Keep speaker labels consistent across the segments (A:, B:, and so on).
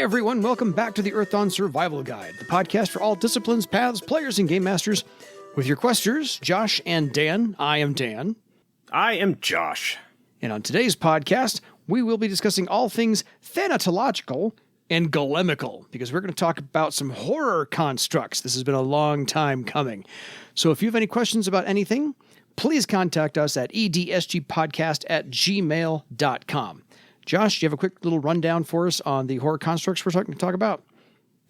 A: everyone, welcome back to the Earthdawn Survival Guide, the podcast for all disciplines, paths, players, and game masters. With your questers, Josh and Dan. I am Dan.
B: I am Josh.
A: And on today's podcast, we will be discussing all things thanatological and golemical, because we're going to talk about some horror constructs. This has been a long time coming. So if you have any questions about anything, please contact us at edsgpodcast@gmail.com. Josh, do you have a quick little rundown for us on the horror constructs we're talking to talk about?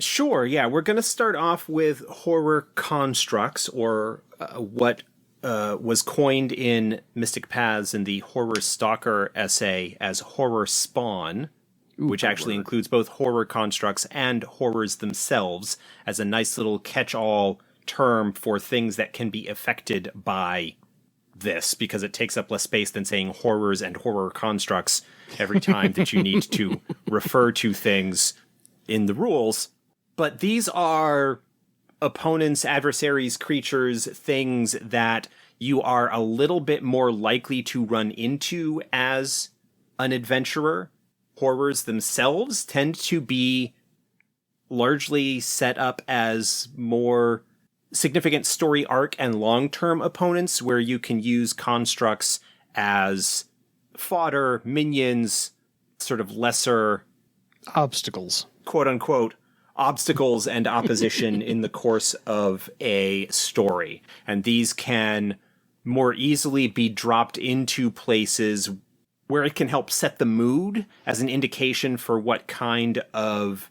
B: Sure, yeah. We're going to start off with horror constructs, or what was coined in Mystic Paths in the Horror Stalker essay as Horrorspawn, which actually includes both horror constructs and horrors themselves as a nice little catch-all term for things that can be affected by this, because it takes up less space than saying horrors and horror constructs every time that you need to refer to things in the rules. But these are opponents, adversaries, creatures, things that you are a little bit more likely to run into as an adventurer. Horrors themselves tend to be largely set up as more significant story arc and long-term opponents, where you can use constructs as fodder, minions, sort of lesser
A: obstacles,
B: quote-unquote obstacles and opposition in the course of a story. And these can more easily be dropped into places where it can help set the mood as an indication for what kind of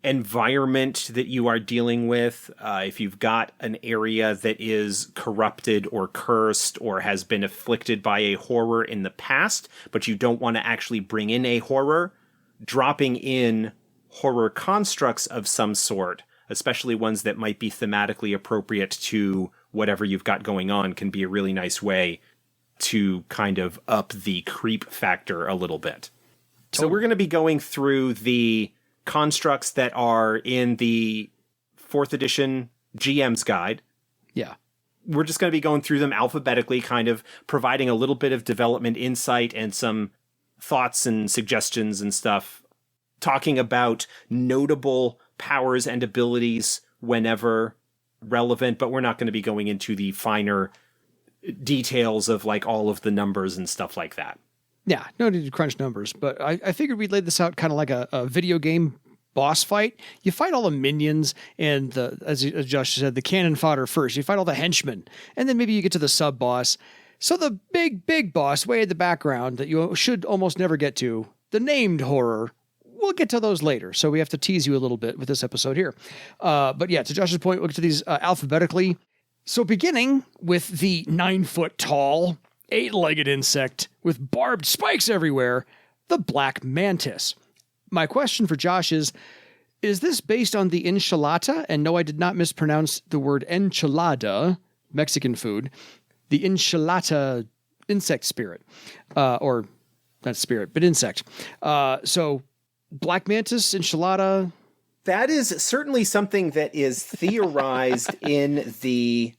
B: environment that you are dealing with. If you've got an area that is corrupted or cursed or has been afflicted by a horror in the past, but you don't want to actually bring in a horror, dropping in horror constructs of some sort, especially ones that might be thematically appropriate to whatever you've got going on, can be a really nice way to kind of up the creep factor a little bit. Totally. So we're going to be going through the constructs that are in the 4th edition GM's guide.
A: Yeah.
B: We're just going to be going through them alphabetically, kind of providing a little bit of development insight and some thoughts and suggestions and stuff, talking about notable powers and abilities whenever relevant, but we're not going to be going into the finer details of like all of the numbers and stuff like that.
A: Yeah, no need to crunch numbers, but I figured we'd lay this out kind of like a video game boss fight. You fight all the minions and as Josh said, the cannon fodder first. You fight all the henchmen, and then maybe you get to the sub-boss. So the big boss way in the background that you should almost never get to, the named horror, we'll get to those later. So we have to tease you a little bit with this episode here. But yeah, to Josh's point, we'll get to these alphabetically. So beginning with the 9-foot tall, 8-legged insect with barbed spikes everywhere, the black mantis. My question for Josh is this based on the enchilada? And no, I did not mispronounce the word enchilada, Mexican food, the enchilada insect spirit, or not spirit, but insect. So black mantis, enchilada.
B: That is certainly something that is theorized in the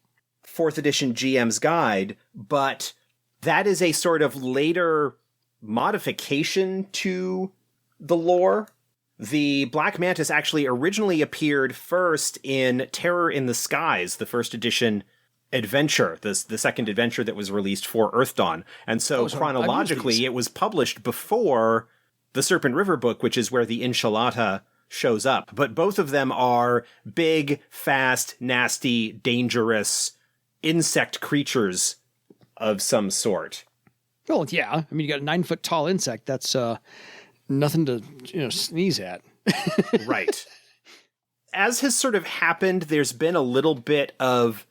B: 4th edition GM's guide, but that is a sort of later modification to the lore. The Black Mantis actually originally appeared first in Terror in the Skies, the 1st edition adventure, the second adventure that was released for Earthdawn. And so chronologically, it was published before the Serpent River book, which is where the enchilada shows up. But both of them are big, fast, nasty, dangerous insect creatures of some sort.
A: Well, yeah. I mean, you got a 9-foot tall insect. That's nothing to sneeze at.
B: Right. As has sort of happened, there's been a little bit of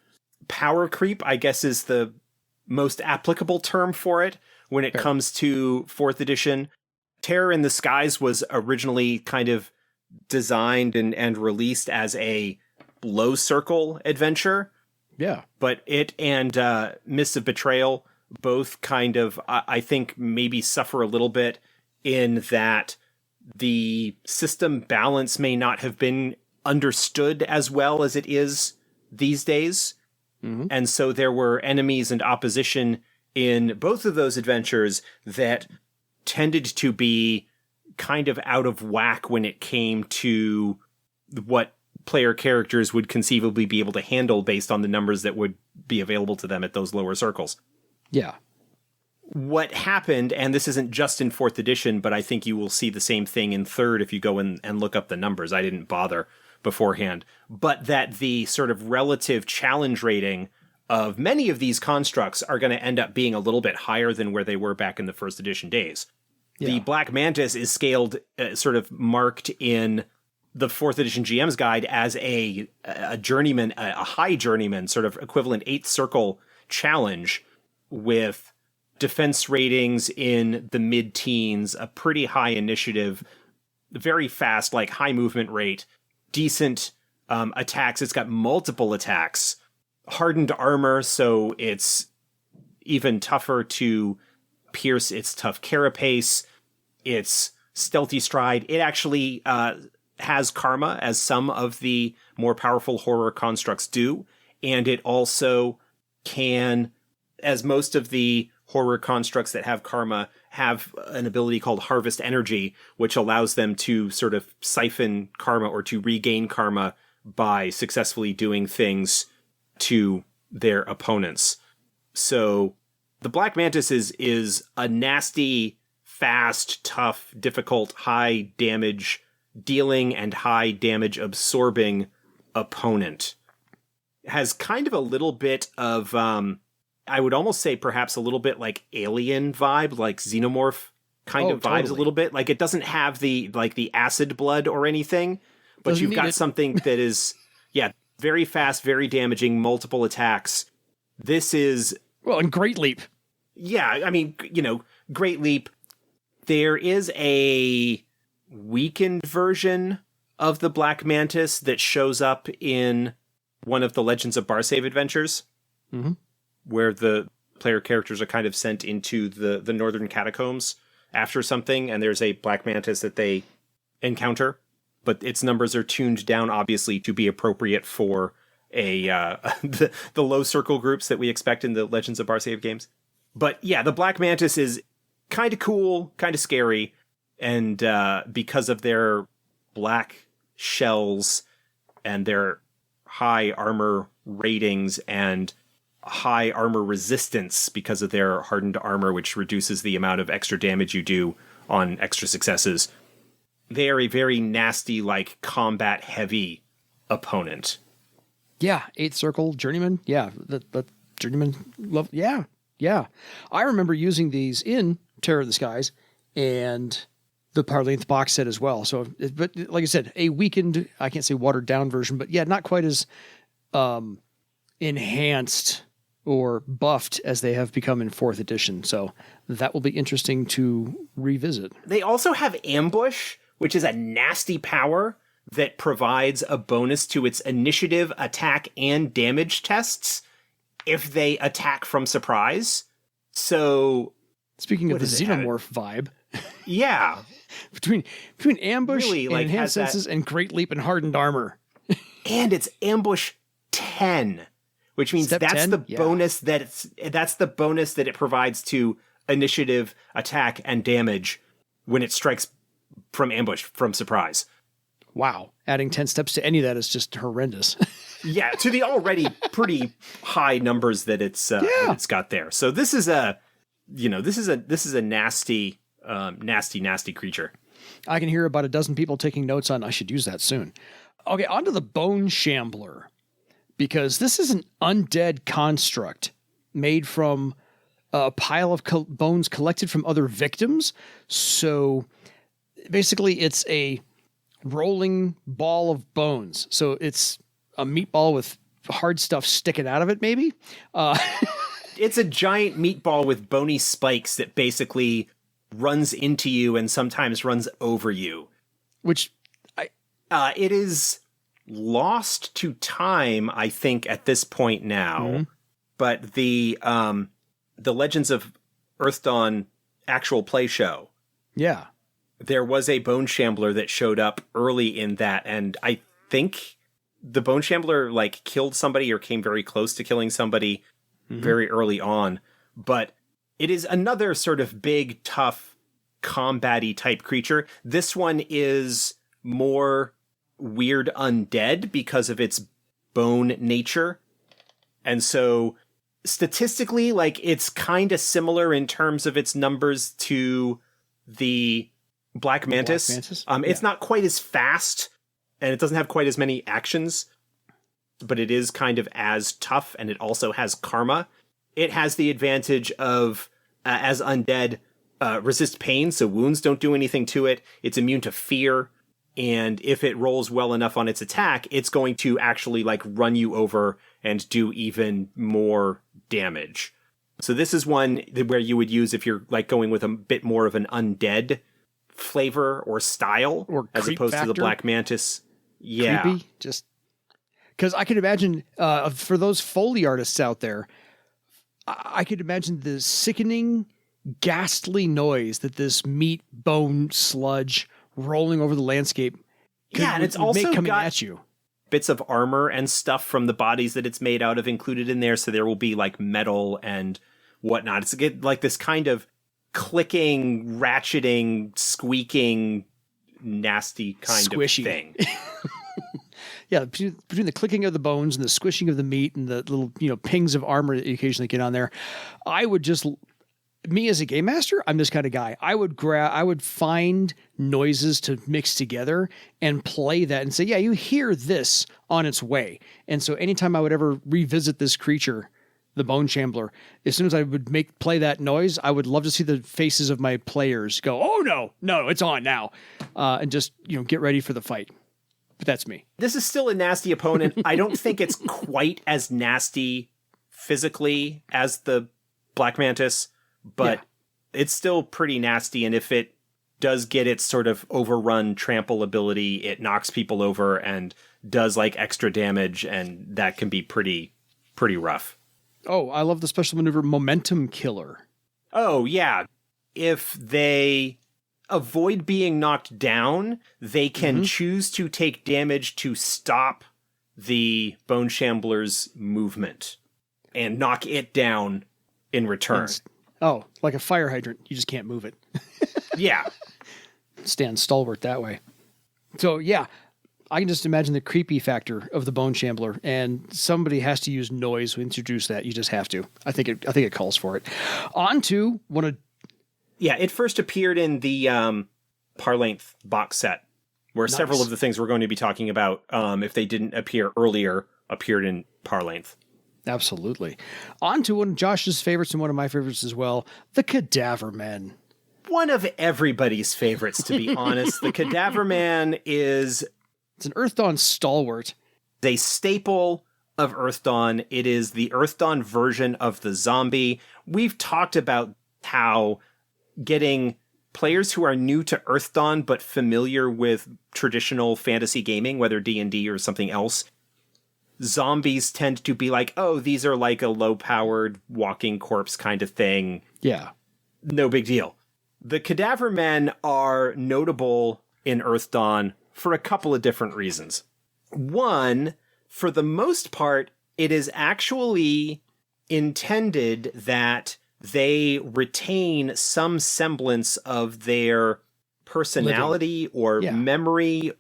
B: power creep, I guess is the most applicable term for it when it comes to 4th edition. Terror in the Skies was originally kind of designed and released as a low circle adventure.
A: Yeah.
B: But it and Mists of Betrayal both kind of, I think, maybe suffer a little bit in that the system balance may not have been understood as well as it is these days. Mm-hmm. And so there were enemies and opposition in both of those adventures that tended to be kind of out of whack when it came to what player characters would conceivably be able to handle based on the numbers that would be available to them at those lower circles.
A: Yeah.
B: What happened, and this isn't just in 4th edition, but I think you will see the same thing in 3rd if you go in and look up the numbers. I didn't bother beforehand. But that the sort of relative challenge rating of many of these constructs are going to end up being a little bit higher than where they were back in the 1st edition days. Yeah. The Black Mantis is scaled, sort of marked in the 4th edition GM's guide as a journeyman, a high journeyman, sort of equivalent 8th circle challenge with defense ratings in the mid-teens, a pretty high initiative, very fast, like high movement rate, decent attacks. It's got multiple attacks, hardened armor, so it's even tougher to pierce its tough carapace. It's stealthy stride. It actually has karma, as some of the more powerful horror constructs do, and it also can, as most of the horror constructs that have karma have an ability called harvest energy, which allows them to sort of siphon karma or to regain karma by successfully doing things to their opponents. So the Black Mantis is a nasty, fast, tough, difficult, high damage dealing and high damage absorbing opponent. Has kind of a little bit of I would almost say perhaps a little bit like alien vibe, like xenomorph kind of vibes. Totally. A little bit. Like it doesn't have the acid blood or anything, but you've got something that is, very fast, very damaging, multiple attacks. This is...
A: Well, and Great Leap.
B: Yeah, I mean, Great Leap. There is a weakened version of the Black Mantis that shows up in one of the Legends of Barsave adventures. Mm-hmm. Where the player characters are kind of sent into the northern catacombs after something, and there's a Black Mantis that they encounter, but its numbers are tuned down, obviously, to be appropriate for the low circle groups that we expect in the Legends of Barsave games. But yeah, the Black Mantis is kind of cool, kind of scary, and because of their black shells and their high armor ratings and high armor resistance because of their hardened armor, which reduces the amount of extra damage you do on extra successes. They are a very nasty, like, combat-heavy opponent.
A: Yeah, 8th circle, Journeyman. Yeah, the Journeyman love. Yeah. I remember using these in Terror in the Skies and the Parlainth box set as well. So, but like I said, a weakened, I can't say watered down version, but yeah, not quite as enhanced or buffed as they have become in 4th edition. So that will be interesting to revisit.
B: They also have Ambush, which is a nasty power that provides a bonus to its initiative, attack, and damage tests if they attack from surprise. So...
A: Speaking of the xenomorph vibe.
B: Yeah.
A: between Ambush really, and enhanced senses and Great Leap and hardened armor.
B: And it's Ambush 10. Which means Step that's 10? The bonus that's the bonus that it provides to initiative, attack, and damage when it strikes from ambush, from surprise.
A: Wow. Adding 10 steps to any of that is just horrendous.
B: Yeah, to the already pretty high numbers that it's got there. So this is a nasty, nasty creature.
A: I can hear about a dozen people taking notes on I should use that soon. Okay, on to the Bone Shambler. Because this is an undead construct made from a pile of bones collected from other victims. So basically it's a rolling ball of bones. So it's a meatball with hard stuff sticking out of it, maybe?
B: It's a giant meatball with bony spikes that basically runs into you and sometimes runs over you.
A: Which
B: it is... lost to time, I think, at this point now. Mm-hmm. But the Legends of Earthdawn actual play show.
A: Yeah.
B: There was a Bone Shambler that showed up early in that, and I think the Bone Shambler killed somebody or came very close to killing somebody very early on. But it is another sort of big, tough combat-y type creature. This one is more weird undead because of its bone nature. And so statistically, like, it's kind of similar in terms of its numbers to the Black Mantis. It's not quite as fast, and it doesn't have quite as many actions, but it is kind of as tough, and it also has karma. It has the advantage of, as undead, resist pain, so wounds don't do anything to it. It's immune to fear, and if it rolls well enough on its attack, it's going to actually, like, run you over and do even more damage. So this is one where you would use if you're, like, going with a bit more of an undead flavor or style,
A: or
B: as opposed to the Black Mantis. Yeah.
A: Creepy, just... Because I could imagine, for those Foley artists out there, I could imagine the sickening, ghastly noise that this meat, bone, sludge rolling over the landscape
B: and it's also
A: coming
B: got
A: at you.
B: Bits of armor and stuff from the bodies that it's made out of included in there, so there will be, like, metal and whatnot. It's like this kind of clicking, ratcheting, squeaking, nasty kind
A: Squishy
B: of thing.
A: Yeah, between the clicking of the bones and the squishing of the meat and the little, pings of armor that you occasionally get on there, I would just, me as a game master, I'm this kind of guy. I would find noises to mix together and play that and say, yeah, you hear this on its way. And so anytime I would ever revisit this creature, the Bone Shambler, as soon as I would play that noise, I would love to see the faces of my players go, oh no, it's on now. And just, get ready for the fight. But that's me.
B: This is still a nasty opponent. I don't think it's quite as nasty physically as the Black Mantis, but it's still pretty nasty. And if it does get its sort of overrun trample ability, it knocks people over and does, like, extra damage, and that can be pretty rough.
A: Oh, I love the special maneuver Momentum Killer.
B: Oh, yeah. If they avoid being knocked down, they can choose to take damage to stop the Bone Shambler's movement and knock it down in return.
A: Like a fire hydrant. You just can't move it.
B: Yeah.
A: Stand stalwart that way. So, yeah, I can just imagine the creepy factor of the Bone Shambler, and somebody has to use noise to introduce that. You just have to. I think it calls for it. On to one of...
B: Yeah, it first appeared in the Parlainth box set, where several of the things we're going to be talking about, if they didn't appear earlier, appeared in Parlainth.
A: Absolutely. On to one of Josh's favorites and one of my favorites as well, the Cadaver Man.
B: One of everybody's favorites, to be honest. The Cadaver Man is...
A: It's an Earthdawn stalwart.
B: A staple of Earthdawn. It is the Earthdawn version of the zombie. We've talked about how getting players who are new to Earthdawn but familiar with traditional fantasy gaming, whether D&D or something else, zombies tend to be like, oh, these are like a low-powered walking corpse kind of thing.
A: Yeah.
B: No big deal. The Cadaver Men are notable in Earthdawn for a couple of different reasons. One, for the most part, it is actually intended that they retain some semblance of their personality or memory.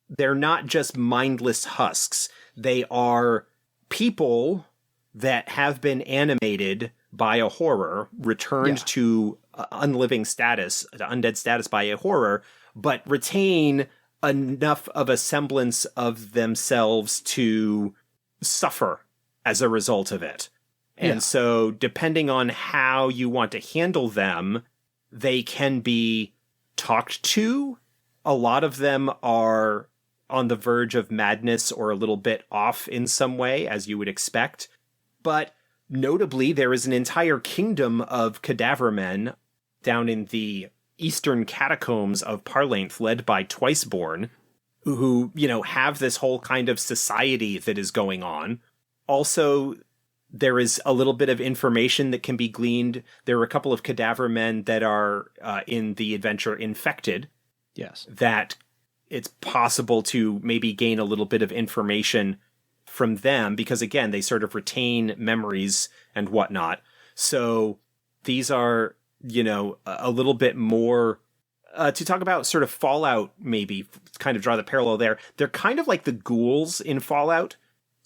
B: They're not just mindless husks. They are people that have been animated by a horror, returned to unliving status, to undead status by a horror, but retain enough of a semblance of themselves to suffer as a result of it. And so, depending on how you want to handle them, they can be talked to. A lot of them are on the verge of madness or a little bit off in some way, as you would expect. But notably, there is an entire kingdom of Cadaver Men down in the eastern catacombs of Parlainth, led by Twiceborn, who, have this whole kind of society that is going on. Also, there is a little bit of information that can be gleaned. There are a couple of Cadaver Men that are in the adventure Infected.
A: Yes.
B: That it's possible to maybe gain a little bit of information from them, because, again, they sort of retain memories and whatnot. So these are, a little bit more to talk about sort of Fallout, maybe kind of draw the parallel there. They're kind of like the ghouls in Fallout,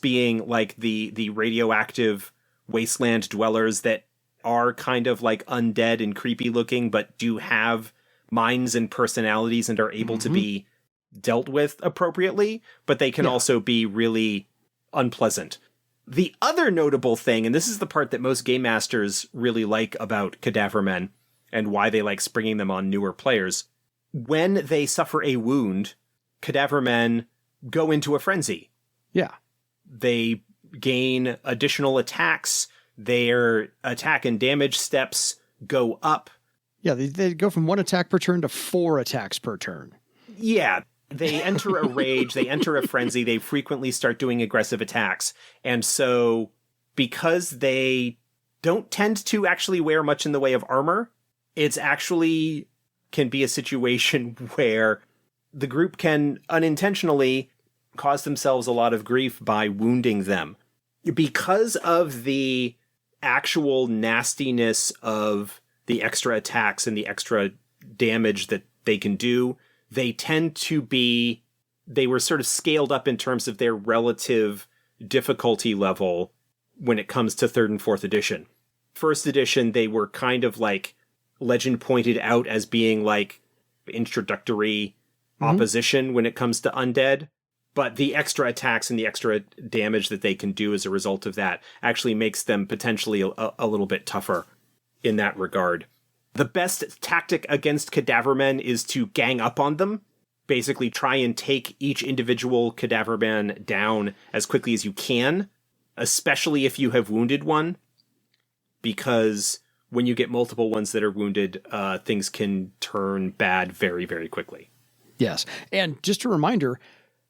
B: being like the radioactive wasteland dwellers that are kind of like undead and creepy looking, but do have minds and personalities and are able to be dealt with appropriately, but they can also be really unpleasant. The other notable thing, and this is the part that most game masters really like about Cadaver Men and why they like springing them on newer players, when they suffer a wound, Cadaver Men go into a frenzy.
A: Yeah.
B: They gain additional attacks. Their attack and damage steps go up.
A: Yeah, they go from 1 attack per turn to 4 attacks per turn.
B: Yeah. They enter a rage, they enter a frenzy, they frequently start doing aggressive attacks. And so, because they don't tend to actually wear much in the way of armor, it's actually can be a situation where the group can unintentionally cause themselves a lot of grief by wounding them. Because of the actual nastiness of the extra attacks and the extra damage that they can do, they tend to be, they were sort of scaled up in terms of their relative difficulty level when it comes to 3rd and 4th edition. 1st edition, they were kind of like, Legend pointed out as being like introductory opposition when it comes to undead. But the extra attacks and the extra damage that they can do as a result of that actually makes them potentially a little bit tougher in that regard. The best tactic against Cadaver Men is to gang up on them. Basically try and take each individual Cadaver Man down as quickly as you can, especially if you have wounded one, because when you get multiple ones that are wounded, things can turn bad very, very quickly.
A: Yes. And just a reminder,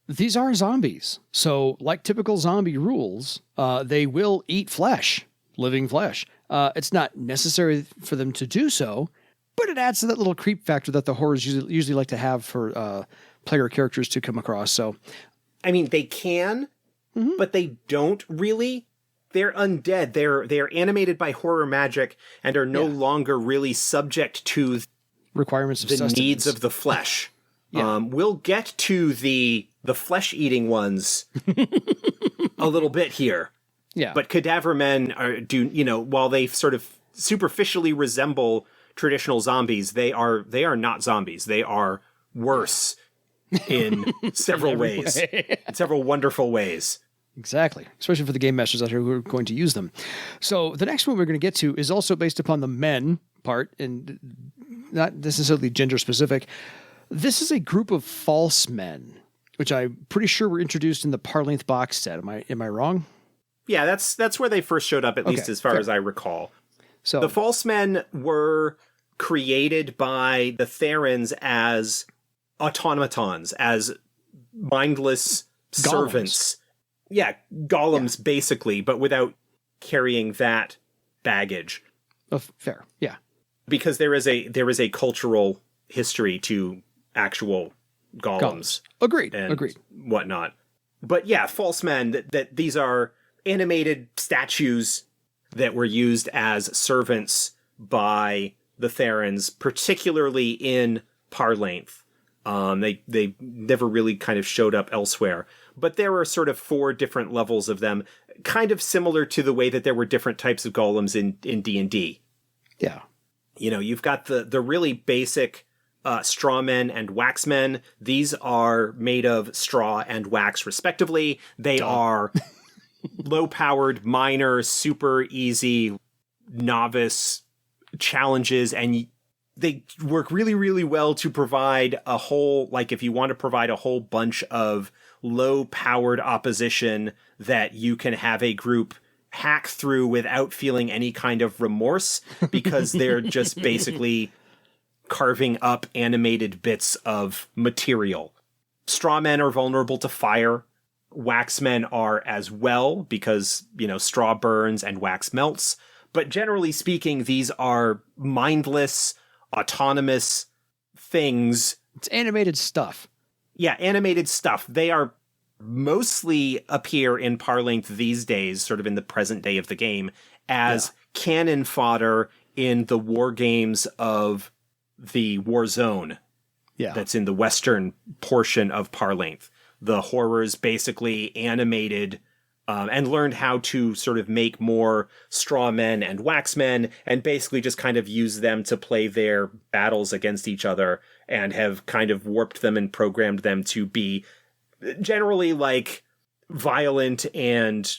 A: these are zombies. So like typical zombie rules, they will eat flesh, living flesh. It's not necessary for them to do so, but it adds to that little creep factor that the horrors usually like to have for player characters to come across. So,
B: I mean, they can, but they don't really. They're undead. They're animated by horror magic and are no longer really subject to
A: requirements of
B: the needs of the flesh. We'll get to the flesh-eating ones a little bit here.
A: Yeah.
B: But Cadaver Men while they sort of superficially resemble traditional zombies, they are not zombies. They are worse in several ways. In several wonderful ways.
A: Exactly. Especially for the game masters out here who are going to use them. So the next one we're going to get to is also based upon the men part and not necessarily gender specific. This is a group of Falsemen, which I'm pretty sure were introduced in the Parlainth box set. Am I wrong?
B: Yeah, that's where they first showed up, at least as far as I recall.
A: So
B: the Falsemen were created by the Therans as automatons, as mindless servants. Yeah, golems basically, but without carrying that baggage.
A: Oh, fair, yeah.
B: Because there is a cultural history to actual golems.
A: Agreed.
B: Whatnot. But yeah, Falsemen, that these are animated statues that were used as servants by the Therans, particularly in Parlainth. They never really kind of showed up elsewhere. But there were sort of 4 different levels of them, kind of similar to the way that there were different types of golems in D&D.
A: Yeah.
B: You know, you've got the really basic strawmen and waxmen. These are made of straw and wax, respectively. They are low-powered, minor, super easy, novice challenges, and they work really, really well to provide a whole, like if you want to provide a whole bunch of low-powered opposition that you can have a group hack through without feeling any kind of remorse, because they're just basically carving up animated bits of material. Strawmen are vulnerable to fire. Waxmen are as well, because, straw burns and wax melts. But generally speaking, these are mindless, autonomous things.
A: It's animated stuff.
B: Yeah, animated stuff. They are mostly appear in Parlainth these days, sort of in the present day of the game, as cannon fodder in the war games of the war zone that's in the western portion of Parlainth. The horrors basically animated and learned how to sort of make more strawmen and waxmen, and basically just kind of use them to play their battles against each other, and have kind of warped them and programmed them to be generally like violent and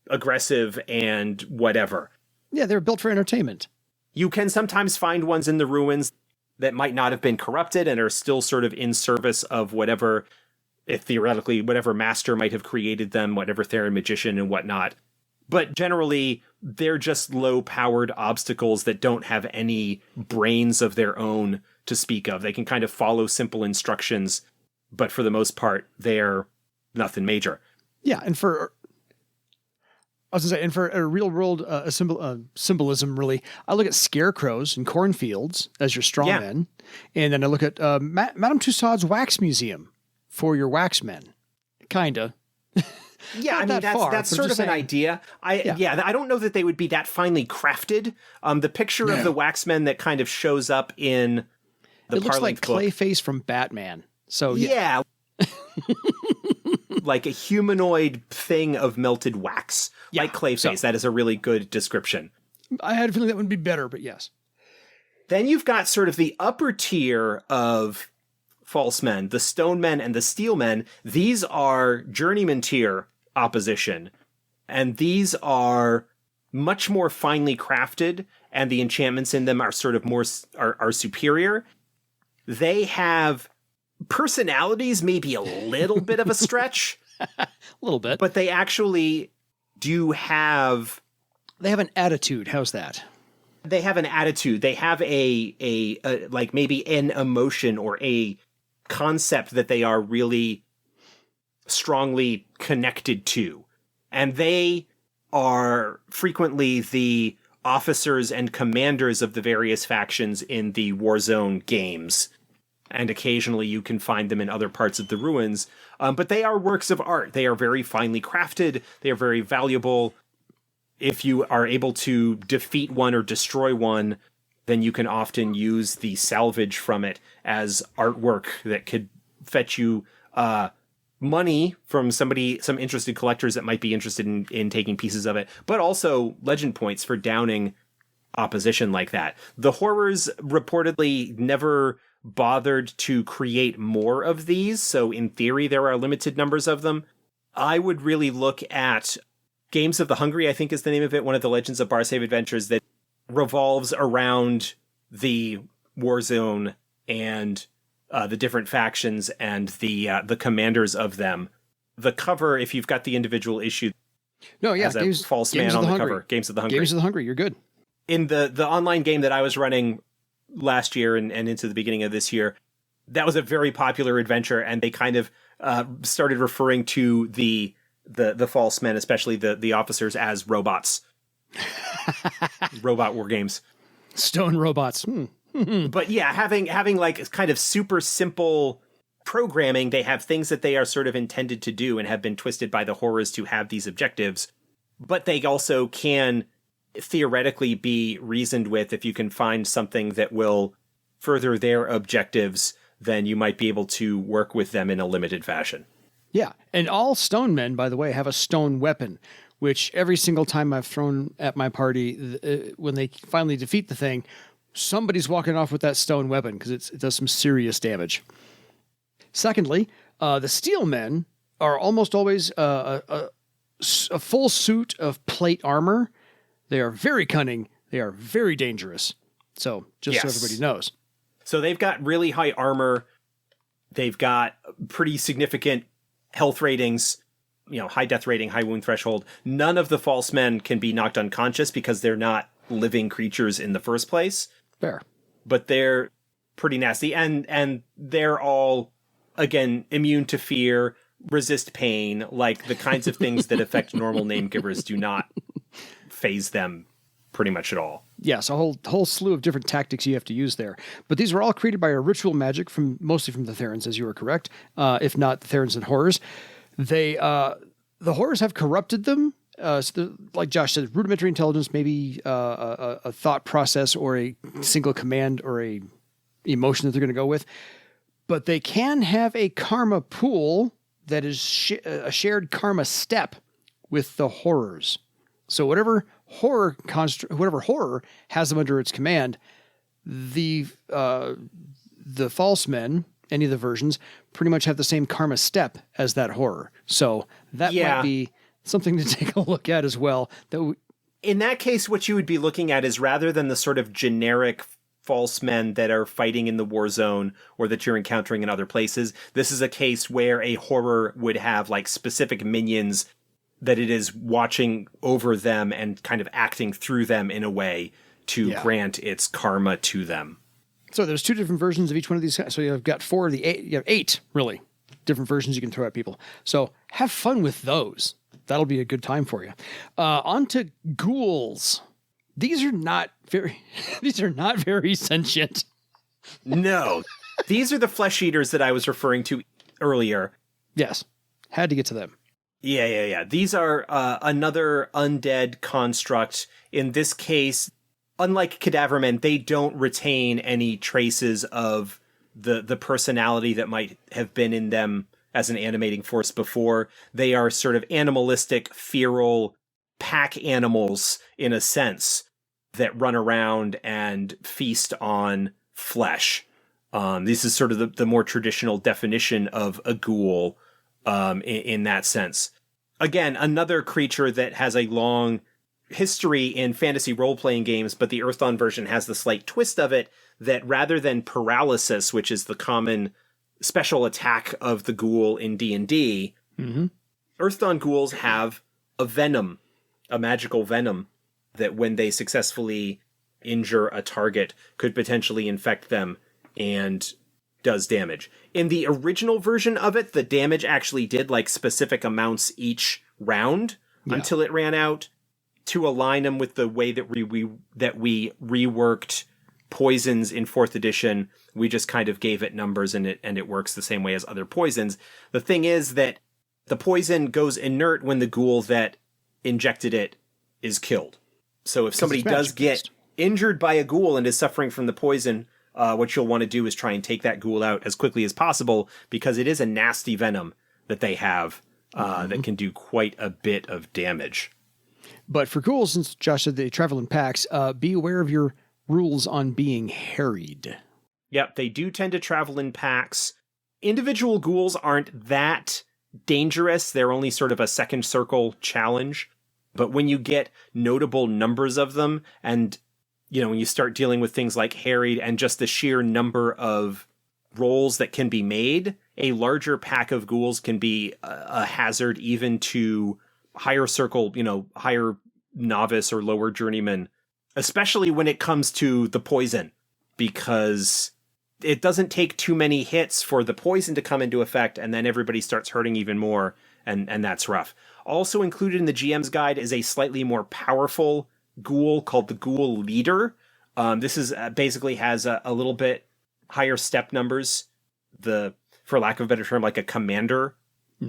B: aggressive and whatever.
A: Yeah, they were built for entertainment.
B: You can sometimes find ones in the ruins that might not have been corrupted and are still sort of in service of whatever, if theoretically, whatever master might have created them, whatever Theran magician and whatnot. But generally, they're just low-powered obstacles that don't have any brains of their own to speak of. They can kind of follow simple instructions, but for the most part, they're nothing major.
A: Yeah, and for a real-world symbolism, really, I look at scarecrows and cornfields as your strawmen, and then I look at Madame Tussauds Wax Museum for your waxmen. Kinda.
B: Yeah, I mean, that's sort of an idea. I don't know that they would be that finely crafted. The picture of the waxmen that kind of shows up in the
A: It looks like
B: Parlainth book.
A: Clayface from Batman. So
B: yeah. Like a humanoid thing of melted wax. Like Clayface. That is a really good description.
A: I had a feeling that would be better, but yes.
B: Then you've got sort of the upper tier of Falsemen, the Stonemen and the Steelmen. These are Journeyman tier opposition, and these are much more finely crafted, and the enchantments in them are sort of more are superior. They have personalities, maybe a little bit of a stretch,
A: A little bit,
B: but they actually do have.
A: They have an attitude. How's that?
B: They have an attitude. They have a like maybe an emotion or a concept that they are really strongly connected to. And they are frequently the officers and commanders of the various factions in the Warzone games. And occasionally you can find them in other parts of the ruins. But they are works of art. They are very finely crafted. They are very valuable. If you are able to defeat one or destroy one, then you can often use the salvage from it as artwork that could fetch you money from some interested collectors that might be interested in taking pieces of it, but also legend points for downing opposition like that. The horrors reportedly never bothered to create more of these, so in theory there are limited numbers of them. I would really look at Games of the Hungry, I think is the name of it, one of the Legends of Barsave adventures that revolves around the Warzone and the different factions and the commanders of them. The cover, if you've got the individual issue, has a false man on the cover. Games of the Hungry.
A: Games of the Hungry, you're good.
B: In the online game that I was running last year and into the beginning of this year, that was a very popular adventure, and they kind of started referring to the false men, especially the officers, as robots. Robot war games.
A: Stone robots.
B: But yeah, having like kind of super simple programming, they have things that they are sort of intended to do and have been twisted by the horrors to have these objectives. But they also can theoretically be reasoned with. If you can find something that will further their objectives, then you might be able to work with them in a limited fashion.
A: Yeah, and all stone men, by the way, have a stone weapon, which every single time I've thrown at my party, when they finally defeat the thing, somebody's walking off with that stone weapon because it does some serious damage. Secondly, the steel men are almost always a full suit of plate armor. They are very cunning. They are very dangerous. So just so everybody knows.
B: So they've got really high armor. They've got pretty significant health ratings, high death rating, high wound threshold. None of the false men can be knocked unconscious because they're not living creatures in the first place.
A: Fair.
B: But they're pretty nasty. And they're all, again, immune to fear, resist pain, like the kinds of things that affect normal name givers do not phase them pretty much at all.
A: Yes, a whole slew of different tactics you have to use there. But these were all created by a ritual magic mostly from the Therans, as you were correct, if not the Therans and horrors. The horrors have corrupted them. So like Josh said, rudimentary intelligence, maybe a thought process or a single command or a emotion that they're going to go with. But they can have a karma pool that is a shared karma step with the horrors. So whatever horror has them under its command, the Falsemen, any of the versions, pretty much have the same karma step as that horror. So that might be something to take a look at as well.
B: In that case, what you would be looking at is, rather than the sort of generic Falsemen that are fighting in the war zone or that you're encountering in other places, this is a case where a horror would have like specific minions that it is watching over them and kind of acting through them in a way to grant its karma to them.
A: So there's 2 different versions of each one of these. So you've got 4 of the 8. You have 8 really different versions you can throw at people. So have fun with those. That'll be a good time for you. On to ghouls. These are not very sentient.
B: No, these are the flesh eaters that I was referring to earlier.
A: Yes, had to get to them.
B: Yeah. These are another undead construct. In this case, unlike Cadaver Man, they don't retain any traces of the personality that might have been in them as an animating force before. They are sort of animalistic, feral pack animals, in a sense, that run around and feast on flesh. This is sort of the more traditional definition of a ghoul in that sense. Again, another creature that has a long history in fantasy role-playing games, but the Earthdawn version has the slight twist of it that rather than paralysis, which is the common special attack of the ghoul in D&D, Earthdawn ghouls have a venom, a magical venom, that when they successfully injure a target could potentially infect them and does damage. In the original version of it, the damage actually did like specific amounts each round until it ran out. To align them with the way that we reworked poisons in 4th edition, we just kind of gave it numbers, and it works the same way as other poisons. The thing is that the poison goes inert when the ghoul that injected it is killed. So if somebody does get injured by a ghoul and is suffering from the poison, what you'll want to do is try and take that ghoul out as quickly as possible, because it is a nasty venom that they have that can do quite a bit of damage.
A: But for ghouls, since Josh said they travel in packs, be aware of your rules on being harried.
B: Yep, they do tend to travel in packs. Individual ghouls aren't that dangerous. They're only sort of a second circle challenge. But when you get notable numbers of them, and when you start dealing with things like harried and just the sheer number of rolls that can be made, a larger pack of ghouls can be a hazard even to higher circle, higher novice or lower journeyman, especially when it comes to the poison, because it doesn't take too many hits for the poison to come into effect, and then everybody starts hurting even more, and that's rough. Also included in the GM's guide is a slightly more powerful ghoul called the Ghoul Leader. This is basically has a little bit higher step numbers, for lack of a better term, like a commander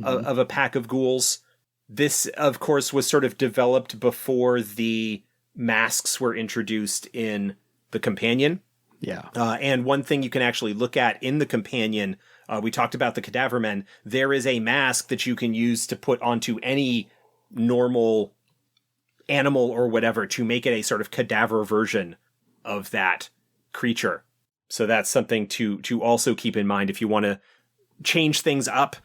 B: of a pack of ghouls. This, of course, was sort of developed before the masks were introduced in the companion.
A: Yeah.
B: And one thing you can actually look at in the companion, we talked about the Cadaver Men. There is a mask that you can use to put onto any normal animal or whatever to make it a sort of cadaver version of that creature. So that's something to also keep in mind if you want to change things up,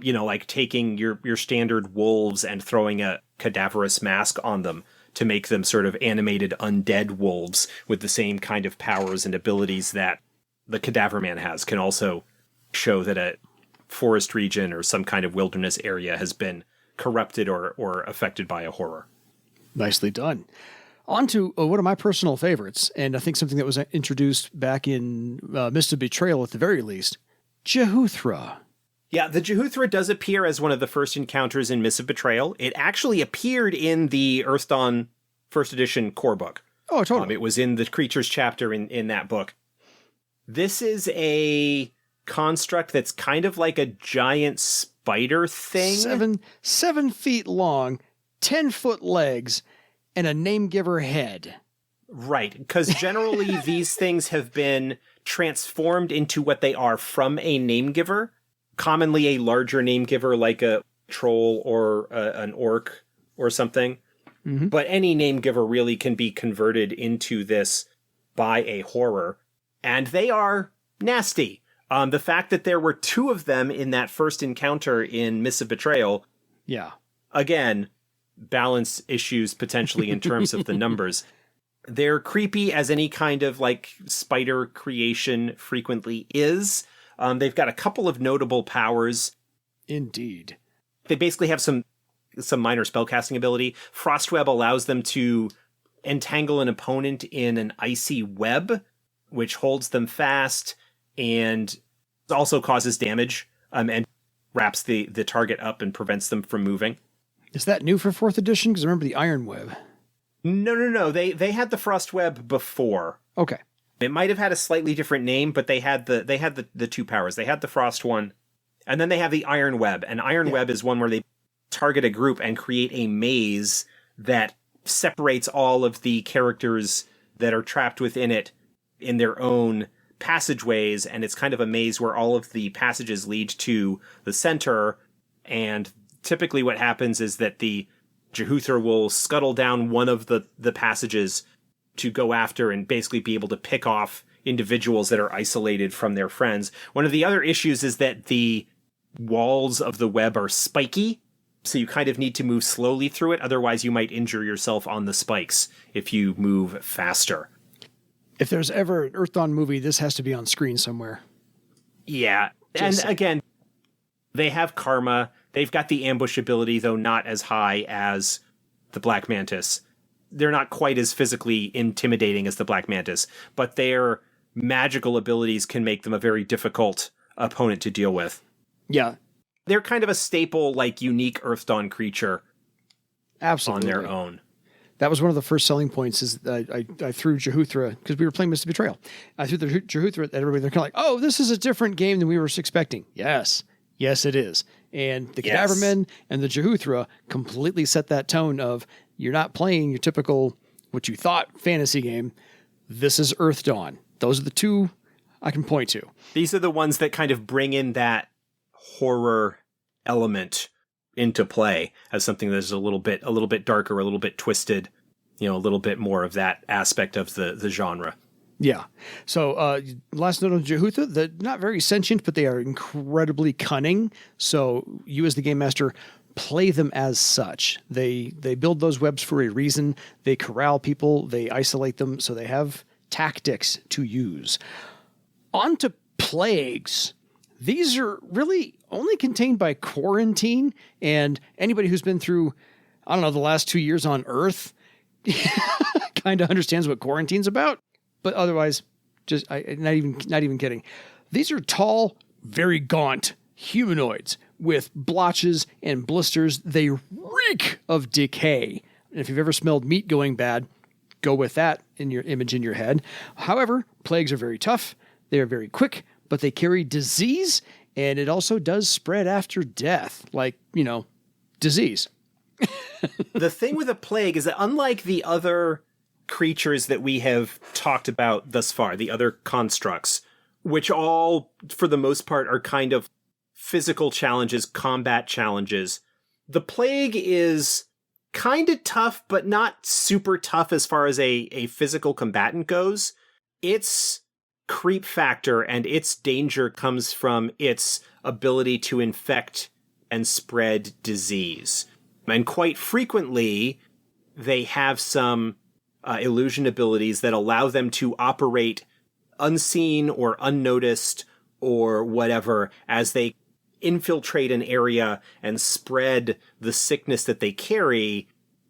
B: like taking your standard wolves and throwing a cadaverous mask on them to make them sort of animated undead wolves with the same kind of powers and abilities that the Cadaver Man has, can also show that a forest region or some kind of wilderness area has been corrupted or affected by a horror. Nicely
A: done. On to one of my personal favorites, and I think something that was introduced back in Mist of Betrayal at the very least, Jehuthra.
B: Yeah, the Jehuthra does appear as one of the first encounters in Mist of Betrayal. It actually appeared in the Earthdawn first edition core book.
A: Oh, totally.
B: It was in the creatures chapter in that book. This is a construct that's kind of like a giant spider thing.
A: 7 feet long, 10-foot legs, and a name-giver head.
B: Right, because generally these things have been transformed into what they are from a name giver, commonly a larger name giver like a troll or an orc or something.
A: Mm-hmm.
B: But any name giver really can be converted into this by a horror. And they are nasty. The fact that there were 2 of them in that first encounter in Mists of Betrayal,
A: Yeah.
B: again, balance issues potentially in terms of the numbers. They're creepy as any kind of like spider creation frequently is. They've got a couple of notable powers.
A: Indeed.
B: They basically have some minor spellcasting ability. Frostweb allows them to entangle an opponent in an icy web, which holds them fast and also causes damage, and wraps the target up and prevents them from moving.
A: Is that new for 4th edition? Because I remember the Iron Web.
B: No. They had the Frostweb before.
A: Okay.
B: It might have had a slightly different name, but they had the 2 powers. They had the Frost one, and then they have the Iron Web. And Iron Web is one where they target a group and create a maze that separates all of the characters that are trapped within it in their own passageways, and it's kind of a maze where all of the passages lead to the center, and typically what happens is that the Jehuthra will scuttle down one of the passages to go after and basically be able to pick off individuals that are isolated from their friends. One of the other issues is that the walls of the web are spiky, so you kind of need to move slowly through it, otherwise you might injure yourself on the spikes if you move faster.
A: If there's ever an Earthdawn movie, this has to be on screen somewhere.
B: Yeah. And again, they have karma. They've got the ambush ability, though not as high as the Black Mantis. They're not quite as physically intimidating as the Black Mantis, but their magical abilities can make them a very difficult opponent to deal with.
A: Yeah.
B: They're kind of a staple, like, unique Earthdawn creature.
A: Absolutely.
B: On their own.
A: That was one of the first selling points is I threw Jehuthra, because we were playing Mist of Betrayal. I threw the Jehuthra at everybody. They're kind of like, oh, this is a different game than we were expecting. Yes, it is. And the Cadaver Man and the Jehuthra completely set that tone of, you're not playing your typical, what you thought, fantasy game. This is Earthdawn. Those are the 2 I can point to. These
B: are the ones that kind of bring in that horror element into play as something that's a little bit darker, a little bit twisted, a little bit more of that aspect of the genre.
A: Yeah. So last note on Jehuthra, they're not very sentient, but they are incredibly cunning. So you as the game master play them as such. They build those webs for a reason. They corral people. They isolate them. So they have tactics to use. On to plagues. These are really only contained by quarantine, and anybody who's been through, I don't know, the last 2 years on Earth kind of understands what quarantine's about. But otherwise, not even kidding. These are tall, very gaunt humanoids with blotches and blisters. They reek of decay. And if you've ever smelled meat going bad, go with that in your image in your head. However, plagues are very tough. They are very quick, but they carry disease, and it also does spread after death, like, disease.
B: The thing with a plague is that unlike the other creatures that we have talked about thus far, the other constructs, which all, for the most part, are kind of physical challenges, combat challenges, the plague is kind of tough, but not super tough as far as a physical combatant goes. Its creep factor and its danger comes from its ability to infect and spread disease. And quite frequently, they have some illusion abilities that allow them to operate unseen or unnoticed or whatever as they infiltrate an area and spread the sickness that they carry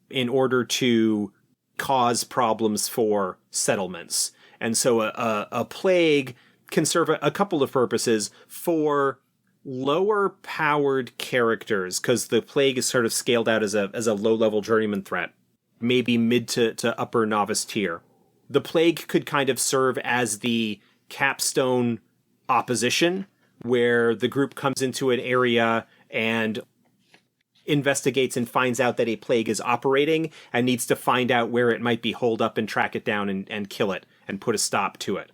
B: in order to cause problems for settlements. And so a plague can serve a couple of purposes for lower powered characters, because the plague is sort of scaled out as a low-level journeyman threat, maybe mid to upper novice tier. The plague could kind of serve as the capstone opposition, where the group comes into an area and investigates and finds out that a plague is operating and needs to find out where it might be holed up and track it down and kill it and put a stop to it.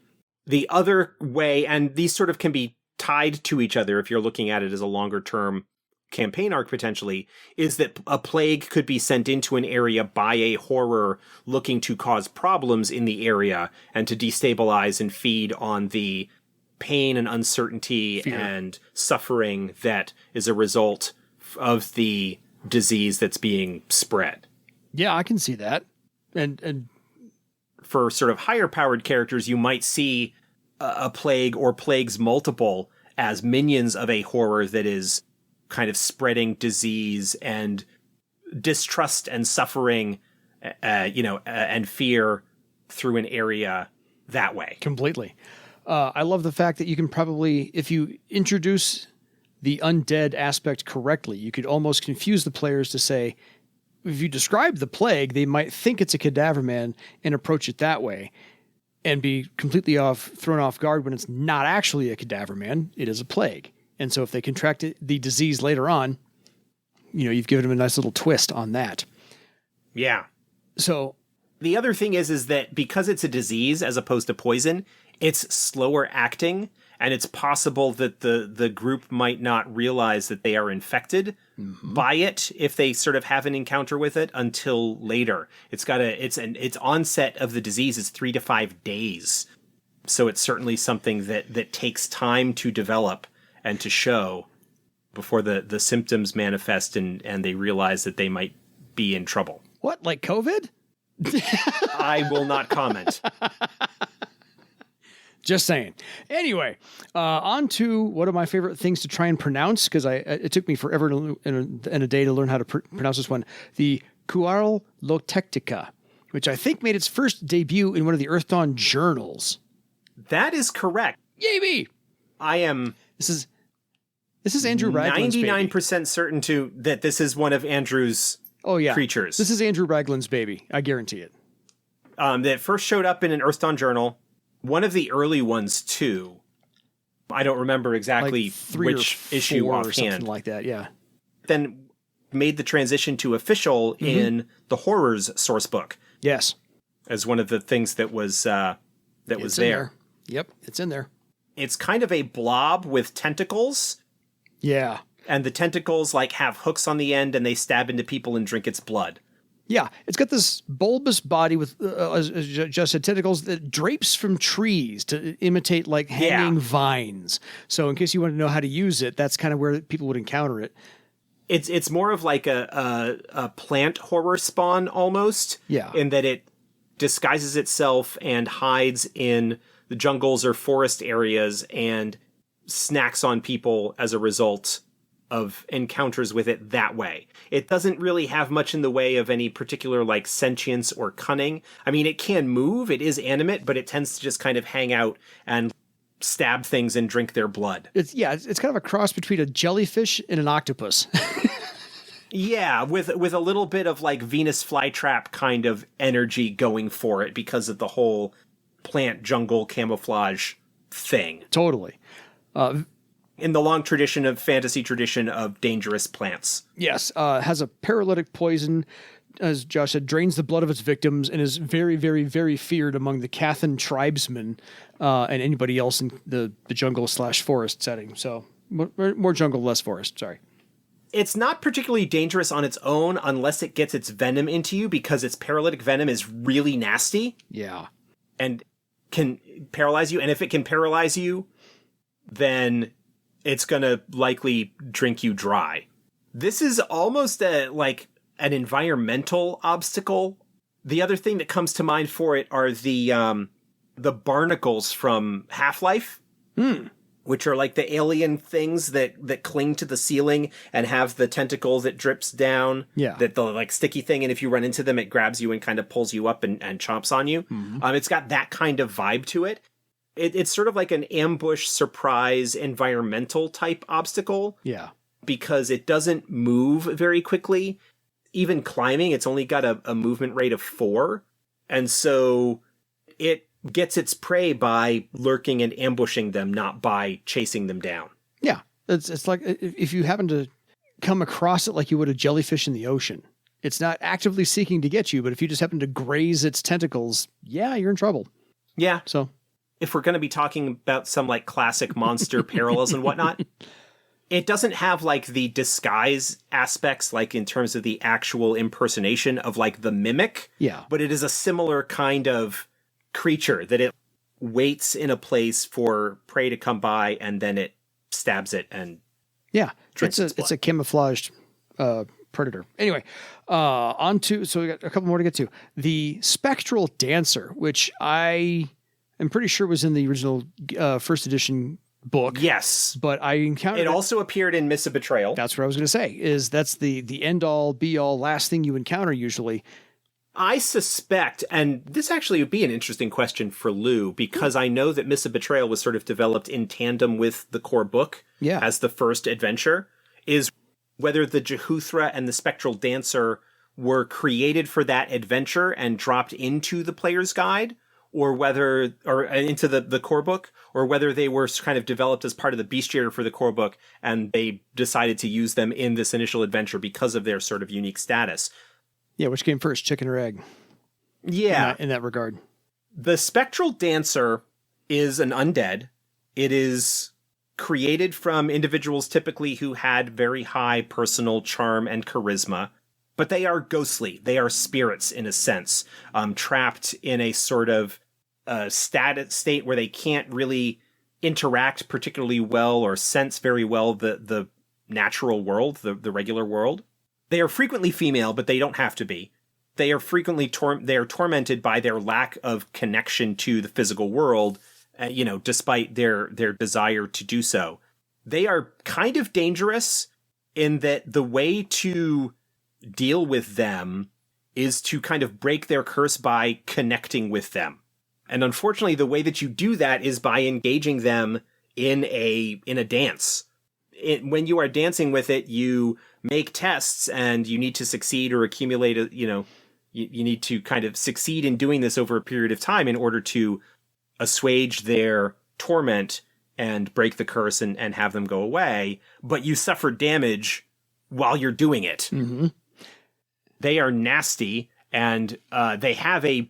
B: The other way, and these sort of can be tied to each other if you're looking at it as a longer term campaign arc potentially, is that a plague could be sent into an area by a horror looking to cause problems in the area and to destabilize and feed on the pain and uncertainty and suffering that is a result of the disease that's being spread.
A: Yeah, I can see that. And
B: for sort of higher powered characters, you might see a plague or plagues multiple as minions of a horror that is kind of spreading disease and distrust and suffering, and fear through an area that way.
A: Completely. I love the fact that you can probably, if you introduce the undead aspect correctly, you could almost confuse the players to say, if you describe the plague, they might think it's a Cadaver Man and approach it that way and be completely thrown off guard when it's not actually a Cadaver Man. It is a plague. And so if they contract the disease later on, you've given them a nice little twist on that.
B: Yeah.
A: So
B: the other thing is that because it's a disease as opposed to poison, it's slower acting, and it's possible that the group might not realize that they are infected by it if they sort of have an encounter with it until later. Its onset of the disease is 3 to 5 days. So it's certainly something that takes time to develop and to show before the symptoms manifest and they realize that they might be in trouble.
A: What, like COVID?
B: I will not comment.
A: Just saying. Anyway, on to one of my favorite things to try and pronounce, because it took me forever and a day to learn how to pronounce this one. The Kuarlotectica, which I think made its first debut in one of the Earthdawn journals.
B: That is correct.
A: Yay me!
B: I am...
A: This is Andrew Raglan's
B: 99% certain that this is one of Andrew's creatures.
A: This is Andrew Raglan's baby. I guarantee it.
B: That first showed up in an Earthdawn journal. One of the early ones, too. I don't remember exactly
A: like 3
B: which
A: or 4
B: issue
A: or
B: offhand.
A: something like that, yeah.
B: Then made the transition to official in the Horrors sourcebook.
A: Yes.
B: As one of the things that was there.
A: Yep, it's in there.
B: It's kind of a blob with tentacles. Yeah. And the tentacles have hooks on the end and they stab into people and drink its blood.
A: Yeah, it's got this bulbous body with, as just said, tentacles that drapes from trees to imitate hanging vines. So in case you want to know how to use it, that's kind of where people would encounter it.
B: It's more of like a plant Horrorspawn almost.
A: Yeah.
B: In that it disguises itself and hides in the jungles or forest areas and snacks on people as a result of encounters with it that way. It doesn't really have much in the way of any particular sentience or cunning. I mean, it can move, it is animate, but it tends to just kind of hang out and stab things and drink their blood.
A: It's kind of a cross between a jellyfish and an octopus.
B: Yeah, with a little bit of Venus flytrap kind of energy going for it because of the whole plant jungle camouflage thing.
A: Totally.
B: In the long fantasy tradition of dangerous plants.
A: Yes, has a paralytic poison, as Josh said, drains the blood of its victims, and is very, very, very feared among the Cathan tribesmen and anybody else in the jungle/forest setting. So more jungle, less forest, sorry.
B: It's not particularly dangerous on its own unless it gets its venom into you, because its paralytic venom is really nasty.
A: Yeah. And
B: can paralyze you, and if it can paralyze you, then it's going to likely drink you dry. This is almost an environmental obstacle. The other thing that comes to mind for it are the barnacles from Half-Life, which are the alien things that cling to the ceiling and have the tentacle that drips down.
A: Yeah.
B: That the sticky thing, and if you run into them, it grabs you and kind of pulls you up and chomps on you. Mm-hmm. It's got that kind of vibe to it. It's sort of like an ambush, surprise, environmental type obstacle.
A: Yeah.
B: Because it doesn't move very quickly. Even climbing, it's only got a movement rate of 4. And so it gets its prey by lurking and ambushing them, not by chasing them down.
A: Yeah. It's like if you happen to come across it like you would a jellyfish in the ocean. It's not actively seeking to get you, but if you just happen to graze its tentacles, yeah, you're in trouble.
B: Yeah.
A: So...
B: if we're going to be talking about some like classic monster parallels and whatnot, it doesn't have like the disguise aspects, like in terms of the actual impersonation of like the mimic.
A: Yeah.
B: But it is a similar kind of creature that it waits in a place for prey to come by and then it stabs it and
A: yeah,
B: drinks its blood.
A: It's a camouflaged predator. Anyway, so we got a couple more to get to. The spectral dancer, which I am pretty sure was in the original first edition book.
B: Yes.
A: But I encountered
B: it also appeared in Miss of Betrayal.
A: That's what I was going to say, that's the end all be all last thing you encounter usually.
B: I suspect, and this actually would be an interesting question for Lou, because I know that Miss of Betrayal was sort of developed in tandem with the core book as the first adventure, is whether the Jehuthra and the Spectral Dancer were created for that adventure and dropped into the player's guide, or into the core book, or whether they were kind of developed as part of the bestiary for the core book, and they decided to use them in this initial adventure because of their sort of unique status.
A: Yeah, which came first, chicken or egg?
B: Yeah.
A: In that regard.
B: The Spectral Dancer is an undead. It is created from individuals typically who had very high personal charm and charisma, but they are ghostly. They are spirits in a sense, trapped in a sort of state where they can't really interact particularly well or sense very well the natural world, the regular world. They are frequently female, but they don't have to be. They are frequently tormented by their lack of connection to the physical world, despite their desire to do so. They are kind of dangerous in that the way to deal with them is to kind of break their curse by connecting with them. And unfortunately, the way that you do that is by engaging them in a dance. When you are dancing with it, you make tests and you need to succeed or accumulate, you need to kind of succeed in doing this over a period of time in order to assuage their torment and break the curse and have them go away. But you suffer damage while you're doing it.
A: Mm-hmm.
B: They are nasty and they have a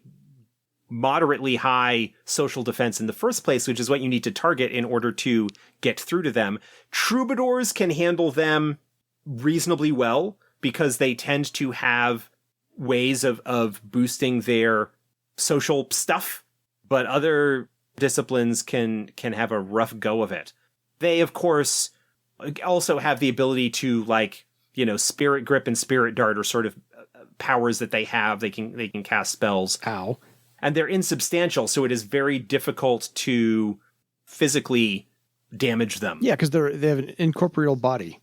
B: moderately high social defense in the first place, which is what you need to target in order to get through to them. Troubadours can handle them reasonably well because they tend to have ways of boosting their social stuff, but other disciplines can have a rough go of it. They, of course, also have the ability to, Spirit Grip and Spirit Dart are sort of powers that they have. They can cast spells.
A: Ow.
B: And they're insubstantial, so it is very difficult to physically damage them.
A: Yeah, because they have an incorporeal body.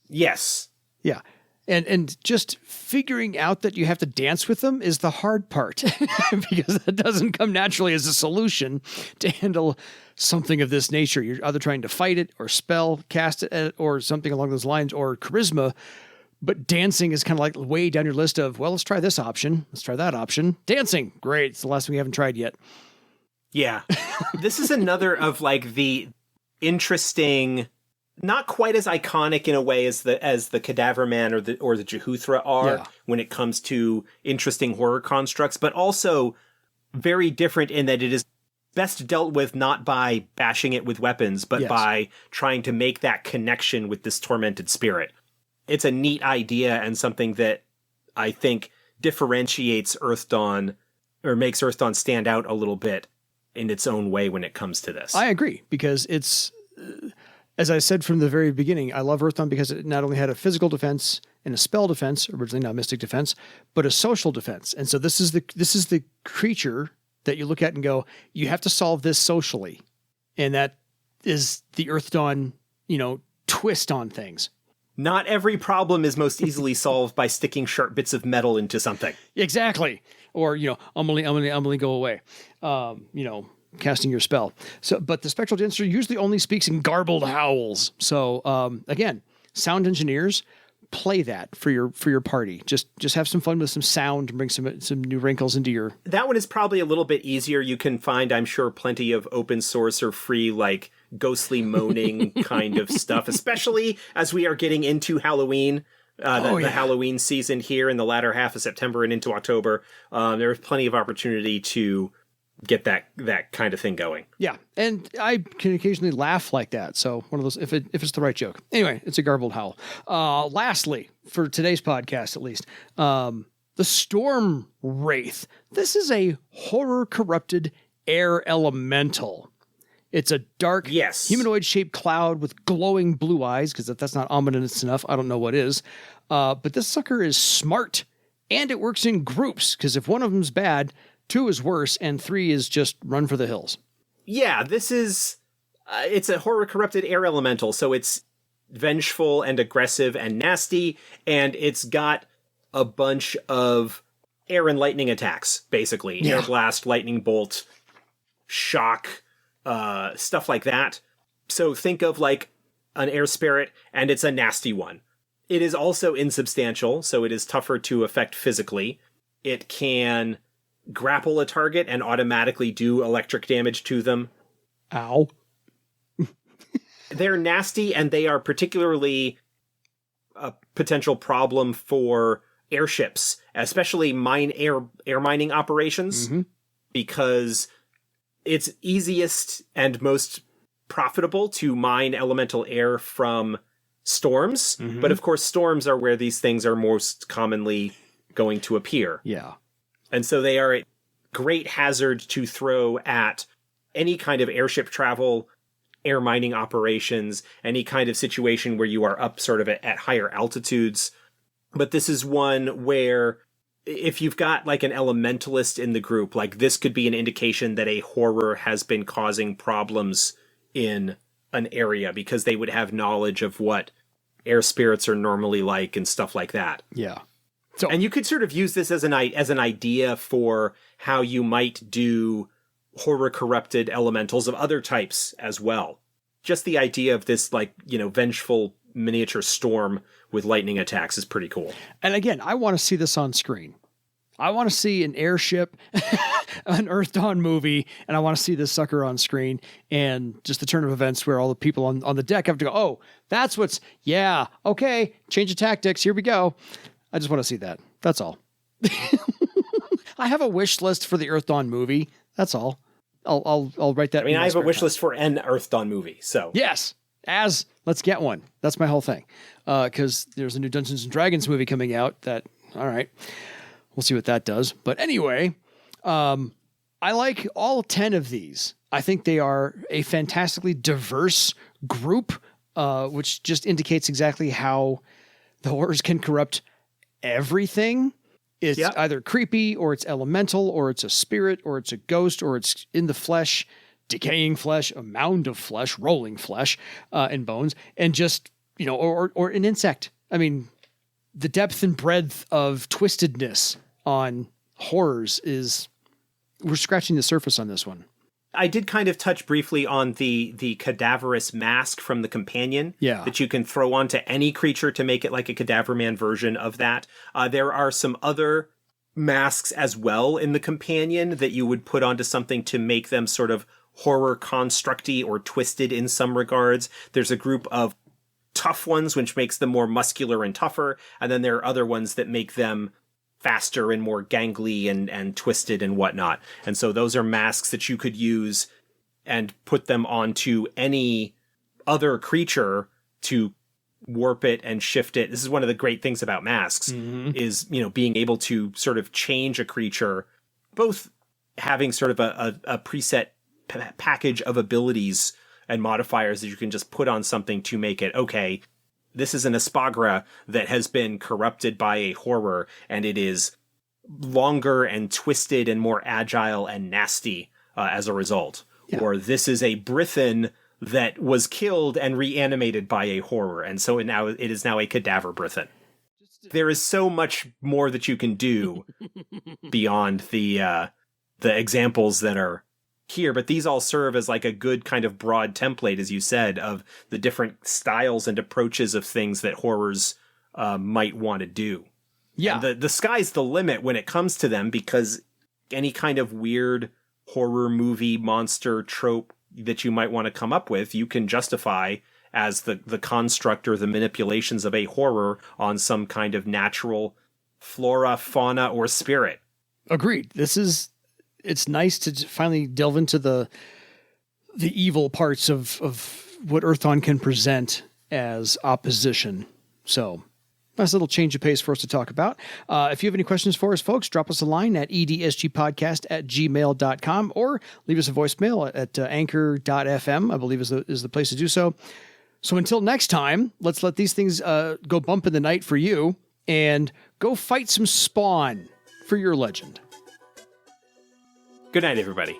B: Yes.
A: Yeah. And just figuring out that you have to dance with them is the hard part because that doesn't come naturally as a solution to handle something of this nature. You're either trying to fight it or spell cast it or something along those lines or charisma. But dancing is kind of like way down your list of, well, let's try this option. Let's try that option. Dancing. Great. It's the last thing we haven't tried yet.
B: Yeah. This is another of the interesting, not quite as iconic in a way as the Cadaver Man or the Jehuthra are when it comes to interesting horror constructs, but also very different in that it is best dealt with not by bashing it with weapons, but by trying to make that connection with this tormented spirit. It's a neat idea and something that I think differentiates Earthdawn or makes Earthdawn stand out a little bit in its own way when it comes to this.
A: I agree because it's, as I said from the very beginning, I love Earthdawn because it not only had a physical defense and a spell defense, originally not mystic defense, but a social defense. And so this is the creature that you look at and go, you have to solve this socially. And that is the Earthdawn, twist on things.
B: Not every problem is most easily solved by sticking sharp bits of metal into something.
A: Exactly. Or, I'm gonna go away. Casting your spell. So, but the Spectral Dancer usually only speaks in garbled howls. So, again, sound engineers, play that for your party. Just have some fun with some sound and bring some new wrinkles into your...
B: That one is probably a little bit easier. You can find, I'm sure, plenty of open source or free, ghostly moaning kind of stuff, especially as we are getting into Halloween, the Halloween season here in the latter half of September and into October. There's plenty of opportunity to get that kind of thing going.
A: Yeah, and I can occasionally laugh like that. So one of those, if it's the right joke. Anyway, it's a garbled howl. Lastly, for today's podcast at least, the Storm Wraith. This is a horror-corrupted air elemental. It's a dark, humanoid-shaped cloud with glowing blue eyes, because if that's not ominous enough, I don't know what is. But this sucker is smart, and it works in groups, because if one of them's bad, 2 is worse, and 3 is just run for the hills.
B: Yeah, this is... it's a horror-corrupted air elemental, so it's vengeful and aggressive and nasty, and it's got a bunch of air and lightning attacks, basically. Yeah. Air blast, lightning bolt, shock, stuff like that. So think of like an air spirit, and it's a nasty one. It is also insubstantial, so it is tougher to affect physically. It can grapple a target and automatically do electric damage to them.
A: Ow.
B: They're nasty, and they are particularly a potential problem for airships, especially air mining operations, because it's easiest and most profitable to mine elemental air from storms. But of course, storms are where these things are most commonly going to appear.
A: Yeah.
B: And so they are a great hazard to throw at any kind of airship travel, air mining operations, any kind of situation where you are up sort of at higher altitudes. But this is one where if you've got like an elementalist in the group, like this could be an indication that a horror has been causing problems in an area, because they would have knowledge of what air spirits are normally like and stuff like that.
A: Yeah.
B: So, and you could sort of use this as an idea for how you might do horror corrupted elementals of other types as well. Just the idea of this, like, you know, vengeful miniature storm with lightning attacks is pretty cool. And
A: again, I want to see this on screen. I want to see an airship, an Earthdawn movie, and I want to see this sucker on screen, and just the turn of events where all the people on the deck have to go, oh, that's what's, yeah, okay, change of tactics, here we go. I just want to see that. That's all. I have a wish list for the Earthdawn movie. That's all. I'll write that.
B: I mean, I have a wish list for an Earthdawn movie. So
A: yes, let's get one. That's my whole thing. Because there's a new Dungeons and Dragons movie coming out. That all right. We'll see what that does. But anyway, I like all 10 of these. I think they are a fantastically diverse group, which just indicates exactly how the horrors can corrupt everything. It's either creepy, or it's elemental, or it's a spirit, or it's a ghost, or it's in the flesh, decaying flesh, a mound of flesh, rolling flesh, and bones, and just, you know, or an insect. I mean, the depth and breadth of twistedness on horrors we're scratching the surface on this one.
B: I did kind of touch briefly on the cadaverous mask from the companion that you can throw onto any creature to make it like a Cadaver Man version of that. There are some other masks as well in the companion that you would put onto something to make them sort of horror constructy or twisted in some regards. There's a group of tough ones, which makes them more muscular and tougher, and then there are other ones that make them faster and more gangly and twisted and whatnot. And so those are masks that you could use and put them onto any other creature to warp it and shift it. This is one of the great things about masks is, you know, being able to sort of change a creature, both having sort of a preset package of abilities and modifiers that you can just put on something to make it, okay, this is an Espagra that has been corrupted by a horror, and it is longer and twisted and more agile and nasty as a result. Yeah. Or this is a Brithen that was killed and reanimated by a horror, and so it is now a cadaver Brithen. There is so much more that you can do beyond the examples that are here, but these all serve as like a good kind of broad template, as you said, of the different styles and approaches of things that horrors might want to do. Yeah. And the sky's the limit when it comes to them, because any kind of weird horror movie monster trope that you might want to come up with, you can justify as the construct or the manipulations of a horror on some kind of natural flora, fauna, or spirit.
A: Agreed. it's nice to finally delve into the evil parts of what Earthdawn can present as opposition. So nice little change of pace for us to talk about. If you have any questions for us, folks, drop us a line at edsgpodcast@gmail.com or leave us a voicemail at anchor.fm, I believe is the place to do so. So until next time, let's let these things go bump in the night for you and go fight some spawn for your legend.
B: Good night, everybody.